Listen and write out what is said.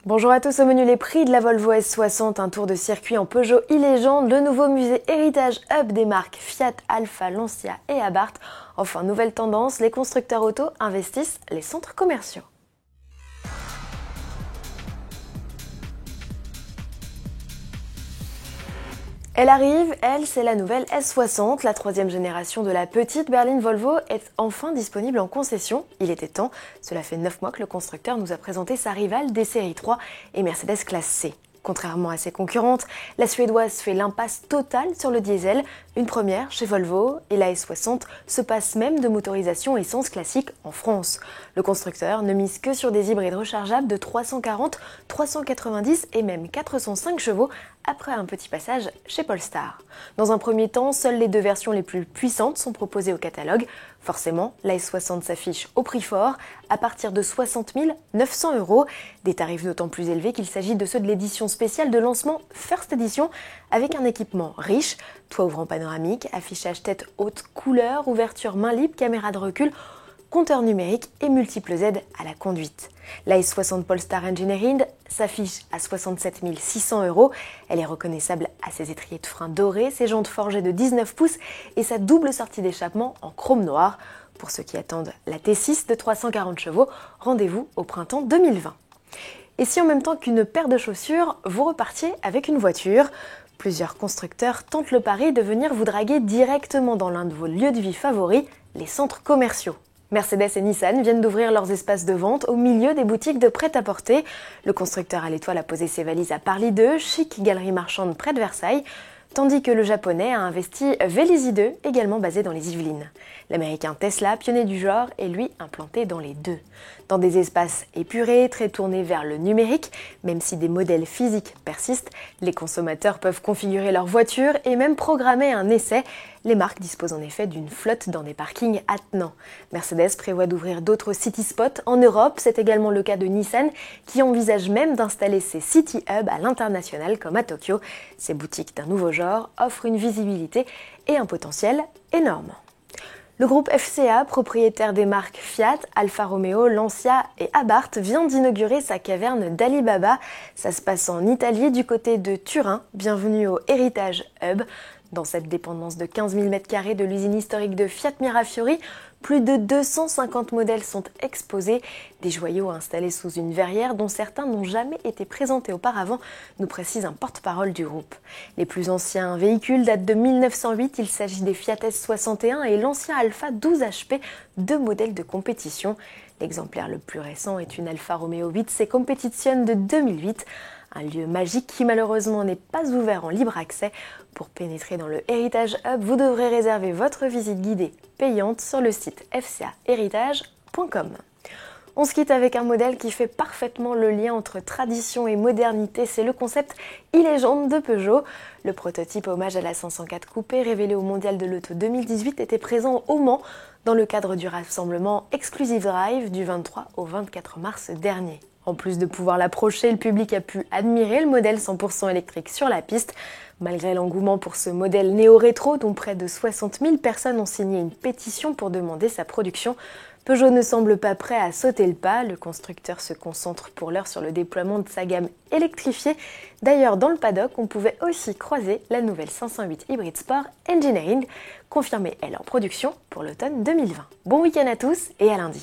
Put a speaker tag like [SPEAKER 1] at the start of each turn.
[SPEAKER 1] Bonjour à tous, au menu les prix de la Volvo S60, un tour de circuit en Peugeot e-Légende, le nouveau musée Héritage Hub des marques Fiat, Alfa, Lancia et Abarth. Enfin, nouvelle tendance, les constructeurs auto investissent les centres commerciaux. Elle arrive, elle, c'est la nouvelle S60, la troisième génération de la petite berline Volvo est enfin disponible en concession. Il était temps, cela fait 9 mois que le constructeur nous a présenté sa rivale des séries 3 et Mercedes classe C. Contrairement à ses concurrentes, la suédoise fait l'impasse totale sur le diesel, une première chez Volvo, et la S60 se passe même de motorisation essence classique en France. Le constructeur ne mise que sur des hybrides rechargeables de 340, 390 et même 405 chevaux après un petit passage chez Polestar. Dans un premier temps, seules les deux versions les plus puissantes sont proposées au catalogue. Forcément, la S60 s'affiche au prix fort, à partir de 60 900 €, des tarifs d'autant plus élevés qu'il s'agit de ceux de l'édition spéciale de lancement First Edition, avec un équipement riche, toit ouvrant panoramique, affichage tête haute couleur, ouverture main libre, caméra de recul, compteur numérique et multiples aides à la conduite. La S60 Polestar Engineering s'affiche à 67 600 €. Elle est reconnaissable à ses étriers de frein dorés, ses jantes forgées de 19 pouces et sa double sortie d'échappement en chrome noir. Pour ceux qui attendent la T6 de 340 chevaux, rendez-vous au printemps 2020. Et si en même temps qu'une paire de chaussures, vous repartiez avec une voiture ? Plusieurs constructeurs tentent le pari de venir vous draguer directement dans l'un de vos lieux de vie favoris, les centres commerciaux. Mercedes et Nissan viennent d'ouvrir leurs espaces de vente au milieu des boutiques de prêt-à-porter. Le constructeur à l'étoile a posé ses valises à Paris 2, chic galerie marchande près de Versailles, tandis que le japonais a investi Vélizy 2, également basé dans les Yvelines. L'américain Tesla, pionnier du genre, est lui implanté dans les deux. Dans des espaces épurés, très tournés vers le numérique, même si des modèles physiques persistent, les consommateurs peuvent configurer leur voiture et même programmer un essai. Les marques disposent en effet d'une flotte dans des parkings attenants. Mercedes prévoit d'ouvrir d'autres city spots en Europe, c'est également le cas de Nissan qui envisage même d'installer ses city hubs à l'international comme à Tokyo. Ces boutiques d'un nouveau genre offrent une visibilité et un potentiel énorme. Le groupe FCA, propriétaire des marques Fiat, Alfa Romeo, Lancia et Abarth, vient d'inaugurer sa caverne d'Alibaba. Ça se passe en Italie, du côté de Turin. Bienvenue au Héritage Hub. Dans cette dépendance de 15 000 m² de l'usine historique de Fiat Mirafiori, plus de 250 modèles sont exposés, des joyaux installés sous une verrière dont certains n'ont jamais été présentés auparavant, nous précise un porte-parole du groupe. Les plus anciens véhicules datent de 1908, il s'agit des Fiat S61 et l'ancien Alfa 12 HP, deux modèles de compétition. L'exemplaire le plus récent est une Alfa Romeo 8C Competition de 2008, un lieu magique qui malheureusement n'est pas ouvert en libre accès. Pour pénétrer dans le Héritage Hub, vous devrez réserver votre visite guidée payante sur le site fcaheritage.com. On se quitte avec un modèle qui fait parfaitement le lien entre tradition et modernité, c'est le concept e-Légende de Peugeot. Le prototype hommage à la 504 coupé révélé au Mondial de l'Auto 2018 était présent au Mans dans le cadre du rassemblement Exclusive Drive du 23 au 24 mars dernier. En plus de pouvoir l'approcher, le public a pu admirer le modèle 100% électrique sur la piste. Malgré l'engouement pour ce modèle néo-rétro dont près de 60 000 personnes ont signé une pétition pour demander sa production, Peugeot ne semble pas prêt à sauter le pas. Le constructeur se concentre pour l'heure sur le déploiement de sa gamme électrifiée. D'ailleurs, dans le paddock, on pouvait aussi croiser la nouvelle 508 Hybrid Sport Engineering, confirmée elle en production pour l'automne 2020. Bon week-end à tous et à lundi.